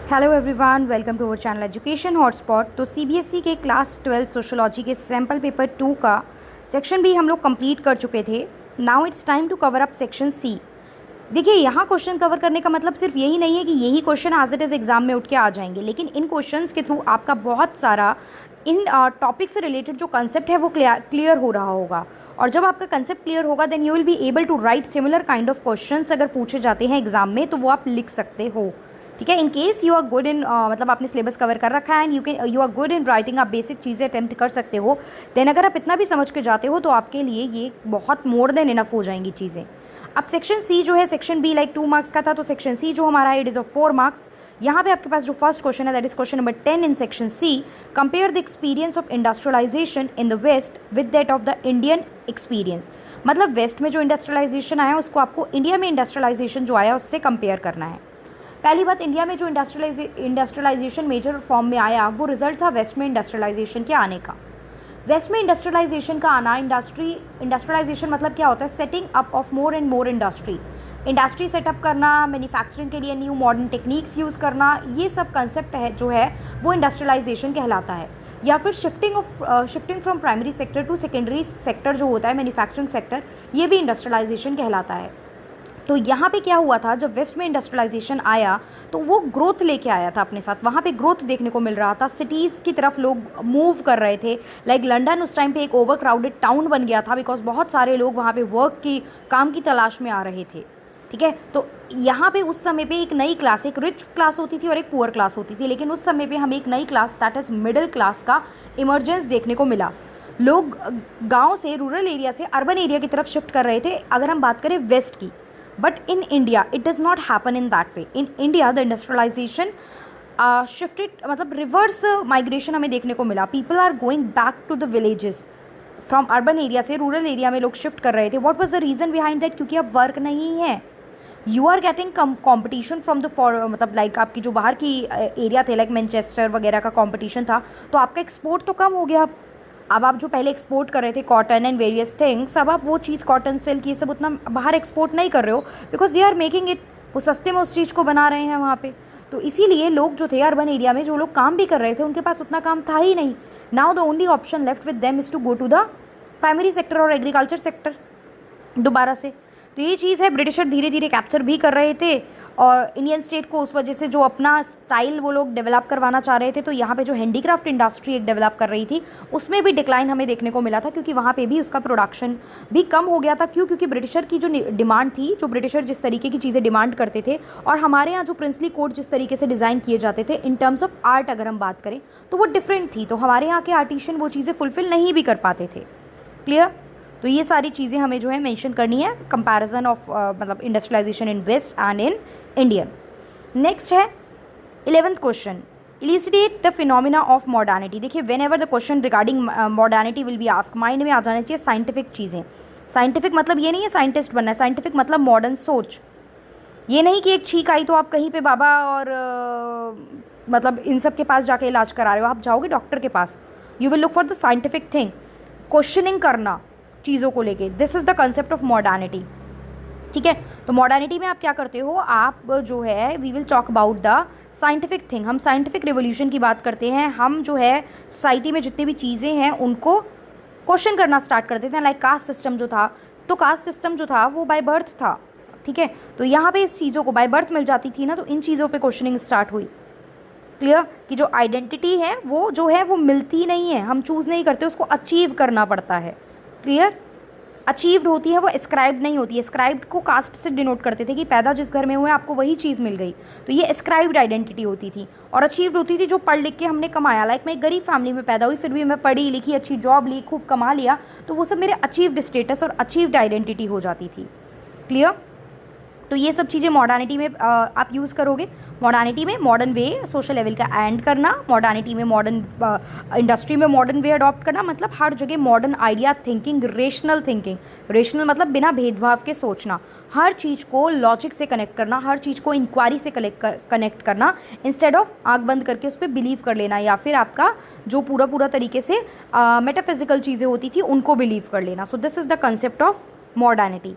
Hello everyone, welcome to our channel Education Hotspot. तो CBSE के class 12 sociology के paper पेपर 2 का सेक्शन भी हम लोग कंप्लीट कर चुके थे। Now it's time to cover up section C. देखिए, यहाँ क्वेश्चन कवर करने का मतलब सिर्फ यही नहीं है कि यही question as it is exam में उठ के आ जाएंगे, लेकिन इन क्वेश्चंस के थ्रू आपका बहुत सारा इन टॉपिक से रिलेटेड जो कंसेप्ट है वो क्लियर हो रहा होगा। और जब आपका कंसेप्ट क्लियर होगा then you will be able to write similar kind of questions. अगर पूछे जाते हैं एग्जाम में तो वो आप लिख सकते हो। ठीक है, in case you are good in मतलब आपने सिलेबस कवर कर रखा है and you are good in writing, आप बेसिक चीज़ें अटैम्प्ट कर सकते हो। देन अगर आप इतना भी समझ के जाते हो तो आपके लिए ये बहुत मोर देन इनफ हो जाएंगी चीज़ें। अब सेक्शन सी जो है, सेक्शन बी लाइक 2 मार्क्स का था, तो सेक्शन सी जो हमारा है इट इज़ ऑफ 4 मार्क्स। यहाँ पे आपके पास जो फर्स्ट क्वेश्चन है that is question number 10 in section C. Compare the experience of industrialisation in the west with that of the Indian experience. मतलब वेस्ट में जो इंडस्ट्रियलाइजेशन आया उसको आपको इंडिया में इंडस्ट्रियलाइजेशन जो आया उससे कंपेयर करना है। पहली बात, इंडिया में जो इंडस्ट्रियलाइजेशन मेजर फॉर्म में आया वो रिजल्ट था वेस्ट में इंडस्ट्रियलाइजेशन के आने का। वेस्ट में इंडस्ट्रियलाइजेशन का आना, इंडस्ट्रियलाइजेशन मतलब क्या होता है? Setting up of more and more industry setup करना, मैन्युफैक्चरिंग के लिए न्यू मॉडर्न टेक्निक्स यूज़ करना, ये सब कंसेप्ट है जो है वो इंडस्ट्रियलाइजेशन कहलाता है। या फिर shifting from primary sector to secondary sector जो होता है मैन्युफैक्चरिंग सेक्टर, ये भी इंडस्ट्रियलाइजेशन कहलाता है। तो यहाँ पे क्या हुआ था, जब वेस्ट में इंडस्ट्रियलाइजेशन आया तो वो ग्रोथ लेके आया था अपने साथ। वहाँ पे ग्रोथ देखने को मिल रहा था, सिटीज़ की तरफ लोग मूव कर रहे थे। लाइक लंदन उस टाइम पे एक ओवर क्राउडेड टाउन बन गया था बिकॉज बहुत सारे लोग वहाँ पे काम की तलाश में आ रहे थे। ठीक है, तो यहाँ पे उस समय पे एक नई क्लास, एक रिच क्लास होती थी और एक पुअर क्लास होती थी, लेकिन उस समय पे हमें एक नई class that is middle class का इमर्जेंस देखने को मिला। लोग गाँव से, रूरल एरिया से अर्बन एरिया की तरफ शिफ्ट कर रहे थे अगर हम बात करें वेस्ट की। But in India, it does not happen in that way. In India, the industrialization shifted, मतलब रिवर्स माइग्रेशन हमें देखने को मिला। People are going back to the villages. From urban area से रूरल एरिया में लोग शिफ्ट कर रहे थे। What was the reason behind that? क्योंकि अब वर्क नहीं है। You are getting competition from the मतलब लाइक आपकी जो बाहर की एरिया थे, लाइक मैनचेस्टर वगैरह का कंपटीशन था, तो आपका एक्सपोर्ट तो कम हो गया। अब आप जो पहले एक्सपोर्ट कर रहे थे कॉटन एंड वेरियस थिंग्स, अब आप वो चीज़ कॉटन सिल्क ये सब उतना बाहर एक्सपोर्ट नहीं कर रहे हो because they are making it, वो सस्ते में उस चीज़ को बना रहे हैं वहाँ पे। तो इसीलिए लोग जो थे अर्बन एरिया में, जो लोग काम भी कर रहे थे, उनके पास उतना काम था ही नहीं। Now the only option left with them is to go to the primary sector और एग्रीकल्चर सेक्टर दोबारा से। तो ये चीज़ है, ब्रिटिशर धीरे धीरे कैप्चर भी कर रहे थे और इंडियन स्टेट को उस वजह से जो अपना स्टाइल वो लोग डेवलप करवाना चाह रहे थे। तो यहाँ पे जो हैंडीक्राफ्ट इंडस्ट्री एक डेवलप कर रही थी उसमें भी डिक्लाइन हमें देखने को मिला था, क्योंकि वहाँ पे भी उसका प्रोडक्शन भी कम हो गया था। क्यों? क्योंकि ब्रिटिशर की जो डिमांड थी, जो ब्रिटिशर जिस तरीके की चीज़ें डिमांड करते थे और हमारे यहाँ जो प्रिंसली कोड जिस तरीके से डिज़ाइन किए जाते थे इन टर्म्स ऑफ आर्ट अगर हम बात करें तो वो डिफरेंट थी। तो हमारे यहाँ के आर्टिशियन वो चीज़ें फुलफ़िल नहीं भी कर पाते थे। क्लियर? तो ये सारी चीज़ें हमें जो है मेंशन करनी है, कंपैरिजन ऑफ मतलब industrialization in west and in Indian. Next है 11th question, elucidate the phenomena of modernity. देखिए, whenever the question regarding modernity will be ask, mind में आ जाना चाहिए साइंटिफिक चीज़ें। साइंटिफिक मतलब ये नहीं है साइंटिस्ट बनना है, साइंटिफिक मतलब मॉडर्न सोच। ये नहीं कि एक छींक आई तो आप कहीं पे बाबा और मतलब इन सब के पास जाके इलाज करा रहे हो। आप जाओगे डॉक्टर के पास, you will look for the scientific thing, questioning करना चीज़ों को लेके। This is the concept of modernity. ठीक है, तो मॉडर्निटी में आप क्या करते हो, आप जो है we will talk about the scientific thing. हम साइंटिफिक रिवोल्यूशन की बात करते हैं। हम जो है सोसाइटी में जितनी भी चीज़ें हैं उनको क्वेश्चन करना स्टार्ट कर देते हैं। लाइक कास्ट सिस्टम जो था, तो कास्ट सिस्टम जो था वो बाय बर्थ था। ठीक है, तो यहाँ पे इस चीज़ों को बाय बर्थ मिल जाती थी ना, तो इन चीज़ों पे क्वेश्चनिंग स्टार्ट हुई। क्लियर? कि जो आइडेंटिटी है वो जो है वो मिलती नहीं है, हम चूज़ नहीं करते, उसको अचीव करना पड़ता है। क्लियर? अचीव्ड होती है वो, एस्क्राइब्ड नहीं होती है। एस्क्राइब्ड को कास्ट से डिनोट करते थे कि पैदा जिस घर में हुए आपको वही चीज़ मिल गई, तो ये एस्क्राइब्ड आइडेंटिटी होती थी। और अचीव्ड होती थी जो पढ़ लिख के हमने कमाया। लाइक मैं एक गरीब फैमिली में पैदा हुई, फिर भी मैं पढ़ी लिखी, अच्छी जॉब ली, खूब कमा लिया, तो वो सब मेरे अचीव्ड स्टेटस और अचीव्ड आइडेंटिटी हो जाती थी। क्लियर? तो ये सब चीज़ें मॉडर्निटी में आप यूज़ करोगे। मॉडर्निटी में मॉडर्न वे सोशल लेवल का एंड करना, मॉडर्निटी में मॉडर्न इंडस्ट्री में मॉडर्न वे अडॉप्ट करना, मतलब हर जगह modern idea thinking, rational thinking. Rational मतलब बिना भेदभाव के सोचना, हर चीज़ को लॉजिक से कनेक्ट करना, हर चीज़ को इंक्वायरी से कनेक्ट करना, इंस्टेड ऑफ आँख बंद करके उस पर बिलीव कर लेना, या फिर आपका जो पूरा तरीके से मेटाफिजिकल चीज़ें होती थी उनको बिलीव कर लेना। सो this is the concept of modernity.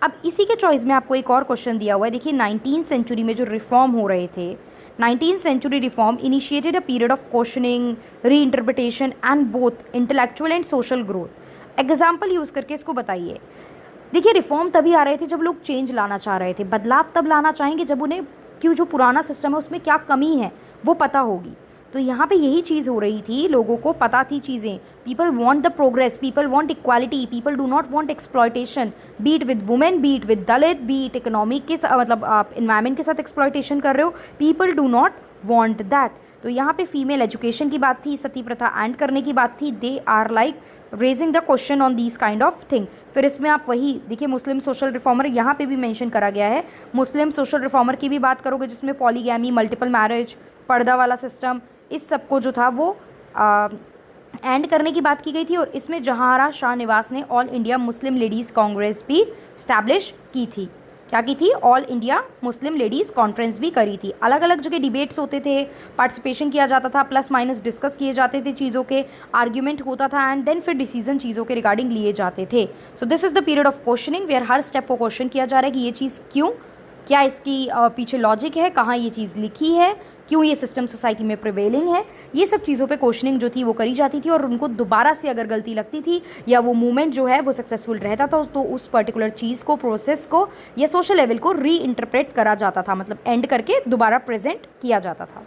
अब इसी के चॉइस में आपको एक और क्वेश्चन दिया हुआ है। देखिए, 19th सेंचुरी में जो रिफॉर्म हो रहे थे, 19th century reform initiated a period of questioning, reinterpretation and both intellectual and social growth। Example use करके इसको बताइए। देखिए, रिफॉर्म तभी आ रहे थे जब लोग चेंज लाना चाह रहे थे, बदलाव तब लाना चाहेंगे जब उन्हें क्यों जो पुराना सिस्टम है उसमें क्या कमी है वो पता होगी। तो यहाँ पे यही चीज़ हो रही थी, लोगों को पता थी चीज़ें। People want the progress, people want equality, people do not want exploitation, be it with women, be it with Dalit, be it economic के मतलब आप इन्वायरमेंट के साथ एक्सप्लॉयटेशन कर रहे हो, people do not want that. तो यहाँ पे फीमेल एजुकेशन की बात थी, सती प्रथा एंड करने की बात थी। They are like raising the question on these kind of thing. फिर इसमें आप वही देखिए, मुस्लिम सोशल रिफॉर्मर यहाँ पे भी मेंशन करा गया है। मुस्लिम सोशल रिफॉर्मर की भी बात करोगे जिसमें पॉलीगैमी, मल्टीपल मैरिज, पर्दा वाला सिस्टम, इस सब को जो था वो एंड करने की बात की गई थी। और इसमें जहांरा शाह निवास ने all India Muslim ladies Congress भी स्टैब्लिश की थी। क्या की थी? All India Muslim ladies conference भी करी थी। अलग अलग जगह डिबेट्स होते थे, पार्टिसिपेशन किया जाता था, प्लस माइनस डिस्कस किए जाते थे चीज़ों के, आर्ग्यूमेंट होता था एंड देन फिर डिसीजन चीज़ों के रिगार्डिंग लिए जाते थे। So this is the period of questioning where हर स्टेप को क्वेश्चन किया जा रहा है कि ये चीज़ क्यों, क्या इसकी पीछे लॉजिक है, कहाँ ये चीज़ लिखी है, क्यों ये सिस्टम सोसाइटी में प्रिवेलिंग है। ये सब चीज़ों पे क्वेश्चनिंग जो थी वो करी जाती थी। और उनको दोबारा से अगर गलती लगती थी या वो मूवमेंट जो है वो सक्सेसफुल रहता था तो उस पर्टिकुलर चीज़ को, प्रोसेस को या सोशल लेवल को री इंटरप्रेट करा जाता था, मतलब एंड करके दोबारा प्रेजेंट किया जाता था।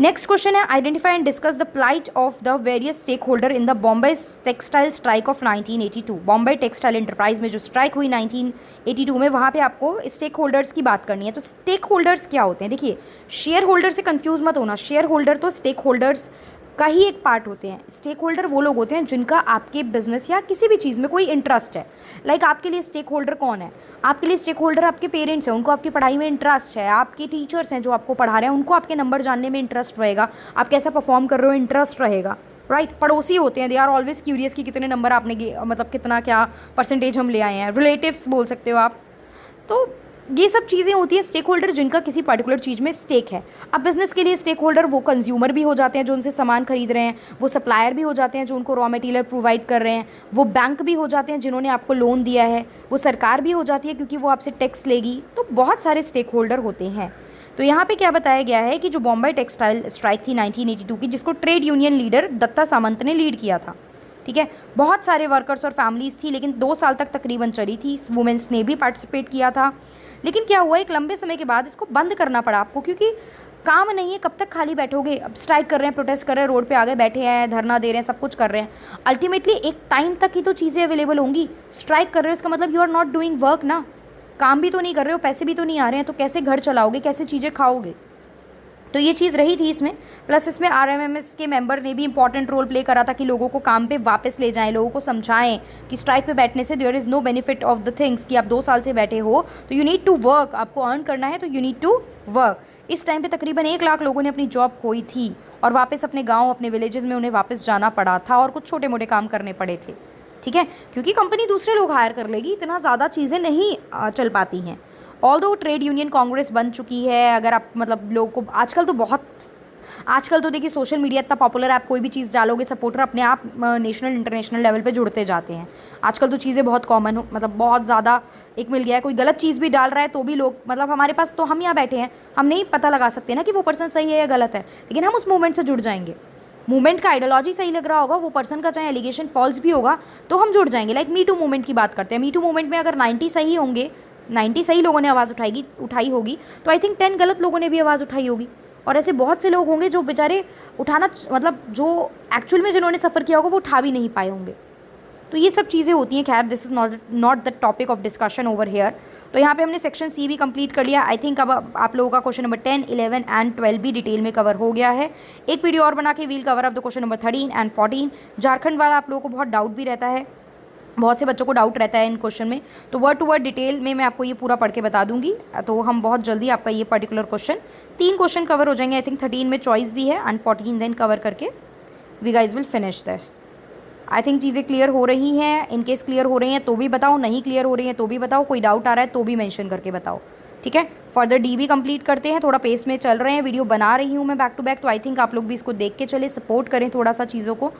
नेक्स्ट क्वेश्चन है, identify and discuss the plight of the various stakeholder in the Bombay textile strike of 1982। Bombay textile enterprise में जो स्ट्राइक हुई 1982 में, वहाँ पे आपको स्टेक होल्डर्स की बात करनी है। तो स्टेक होल्डर्स क्या होते हैं? देखिए, शेयर होल्डर से कंफ्यूज मत होना। शेयर होल्डर तो स्टेक होल्डर्स का ही एक पार्ट होते हैं। स्टेक होल्डर वो लोग होते हैं जिनका आपके बिजनेस या किसी भी चीज़ में कोई इंटरेस्ट है। लाइक आपके लिए स्टेक होल्डर कौन है? आपके लिए स्टेक होल्डर आपके पेरेंट्स हैं, उनको आपकी पढ़ाई में इंटरेस्ट है। आपके टीचर्स हैं जो आपको पढ़ा रहे हैं, उनको आपके नंबर जानने में इंटरेस्ट रहेगा, आप कैसा परफॉर्म कर रहे हो इंटरेस्ट रहेगा, राइट। पड़ोसी होते हैं, दे आर ऑलवेज क्यूरियस कि कितने नंबर आपने मतलब कितना क्या परसेंटेज हम ले आए हैं। रिलेटिव्स बोल सकते हो आप। तो ये सब चीज़ें होती हैं स्टेक होल्डर जिनका किसी पर्टिकुलर चीज़ में स्टेक है। अब बिजनेस के लिए स्टेक होल्डर वो कंज्यूमर भी हो जाते हैं जो उनसे सामान खरीद रहे हैं, वो सप्लायर भी हो जाते हैं जो उनको रॉ मटेरियल प्रोवाइड कर रहे हैं, वो बैंक भी हो जाते हैं जिन्होंने आपको लोन दिया है, वो सरकार भी हो जाती है क्योंकि वो आपसे टैक्स लेगी। तो बहुत सारे स्टेक होल्डर होते हैं। तो यहाँ पे क्या बताया गया है कि जो बॉम्बे टेक्सटाइल स्ट्राइक थी 1982 की, जिसको ट्रेड यूनियन लीडर दत्ता सामंत ने लीड किया था, ठीक है। बहुत सारे वर्कर्स और फैमिलीज़ थी, लेकिन 2 साल तक तकरीबन चली थी। वुमेंस ने भी पार्टिसिपेट किया था। लेकिन क्या हुआ, एक लंबे समय के बाद इसको बंद करना पड़ा आपको, क्योंकि काम नहीं है, कब तक खाली बैठोगे। अब स्ट्राइक कर रहे हैं, प्रोटेस्ट कर रहे हैं, रोड पे आ गए, बैठे हैं, धरना दे रहे हैं, सब कुछ कर रहे हैं। अल्टीमेटली एक टाइम तक ही तो चीज़ें अवेलेबल होंगी। स्ट्राइक कर रहे हो इसका मतलब you are not doing work ना, काम भी तो नहीं कर रहे हो, पैसे भी तो नहीं आ रहे हैं, तो कैसे घर चलाओगे, कैसे चीज़ें खाओगे। तो ये चीज़ रही थी इसमें। प्लस इसमें आरएमएमएस के मेंबर ने भी इंपॉर्टेंट रोल प्ले करा था कि लोगों को काम पे वापस ले जाएं, लोगों को समझाएं कि स्ट्राइक पे बैठने से there is no benefit of the things, कि आप 2 साल से बैठे हो तो यू नीड टू वर्क, आपको अर्न करना है तो यू नीड टू वर्क। इस टाइम पे तकरीबन 1 लाख लोगों ने अपनी जॉब खोई थी और वापस अपने गाँव, अपने विलेजेस में उन्हें वापस जाना पड़ा था और कुछ छोटे मोटे काम करने पड़े थे, ठीक है, क्योंकि कंपनी दूसरे लोग हायर कर लेगी, इतना ज़्यादा चीज़ें नहीं चल पाती हैं। ऑल्दो ट्रेड यूनियन कांग्रेस बन चुकी है, अगर आप मतलब लोगों को आजकल तो देखिए सोशल मीडिया इतना पॉपुलर है, आप कोई भी चीज़ डालोगे सपोर्टर अपने आप नेशनल इंटरनेशनल लेवल पे जुड़ते जाते हैं। आजकल तो चीज़ें बहुत कॉमन हो, मतलब बहुत ज़्यादा एक मिल गया है। कोई गलत चीज़ भी डाल रहा है तो भी लोग, मतलब हमारे पास तो, हम यहाँ बैठे हैं, हम नहीं पता लगा सकते ना कि वो पर्सन सही है या गलत है, लेकिन हम उस मूवमेंट से जुड़ जाएंगे। मूवमेंट का आइडियोलॉजी सही लग रहा होगा, वो पर्सन का चाहे एलिगेशन फॉल्स भी होगा तो हम जुड़ जाएंगे। लाइक मी टू मूवमेंट की बात करते हैं। मी टू मूवमेंट में अगर 90 सही होंगे, 90 सही लोगों ने आवाज़ उठाई होगी, तो आई थिंक 10 गलत लोगों ने भी आवाज़ उठाई होगी। और ऐसे बहुत से लोग होंगे जो बेचारे उठाना, मतलब जो एक्चुअल में जिन्होंने सफ़र किया होगा वो उठा भी नहीं पाए होंगे। तो ये सब चीज़ें होती हैं। खैर, this is not the topic of discussion over here. तो यहाँ पे हमने सेक्शन सी भी कंप्लीट कर लिया। आई थिंक अब आप लोगों का क्वेश्चन नंबर 10, 11 एंड 12 भी डिटेल में कवर हो गया है। एक वीडियो और बना के we'll cover up the question number 13 and 14। Jharkhand वाला आप लोगों को बहुत डाउट भी रहता है, बहुत से बच्चों को डाउट रहता है इन क्वेश्चन में, तो वर्ड टू वर्ड डिटेल में मैं आपको ये पूरा पढ़ के बता दूंगी। तो हम बहुत जल्दी आपका ये पर्टिकुलर क्वेश्चन 3 क्वेश्चन कवर हो जाएंगे। आई थिंक 13 में चॉइस भी है एंड 14 देन कवर करके we guys will finish this. I think चीज़ें क्लियर हो रही हैं। इन केस क्लियर हो रही हैं तो भी बताओ, नहीं क्लियर हो रही हैं तो भी बताओ, कोई डाउट आ रहा है तो भी मेंशन करके बताओ, ठीक है। फर्दर डी भी कंप्लीट करते हैं। थोड़ा पेस में चल रहे हैं, वीडियो बना रही हूँ मैं बैक टू बैक, तो आई थिंक आप लोग भी इसको देख के चले, सपोर्ट करें थोड़ा सा चीज़ों को।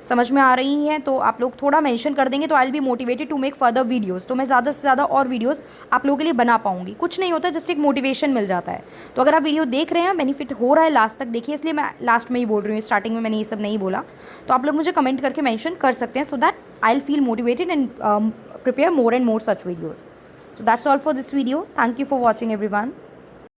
समझ में आ रही हैं तो आप लोग थोड़ा मेंशन कर देंगे तो I will be motivated to make further videos. तो मैं ज़्यादा से ज़्यादा और वीडियोस आप लोगों के लिए बना पाऊंगी। कुछ नहीं होता, जस्ट एक मोटिवेशन मिल जाता है। तो अगर आप वीडियो देख रहे हैं, बेनिफिट हो रहा है, लास्ट तक देखिए, इसलिए मैं लास्ट में ही बोल रही हूँ, स्टार्टिंग में मैंने ये सब नहीं बोला। तो आप लोग मुझे कमेंट करके मैंशन कर सकते हैं, so that I will feel motivated and prepare more and more such videos. So that's all for this video. Thank you for watching everyone.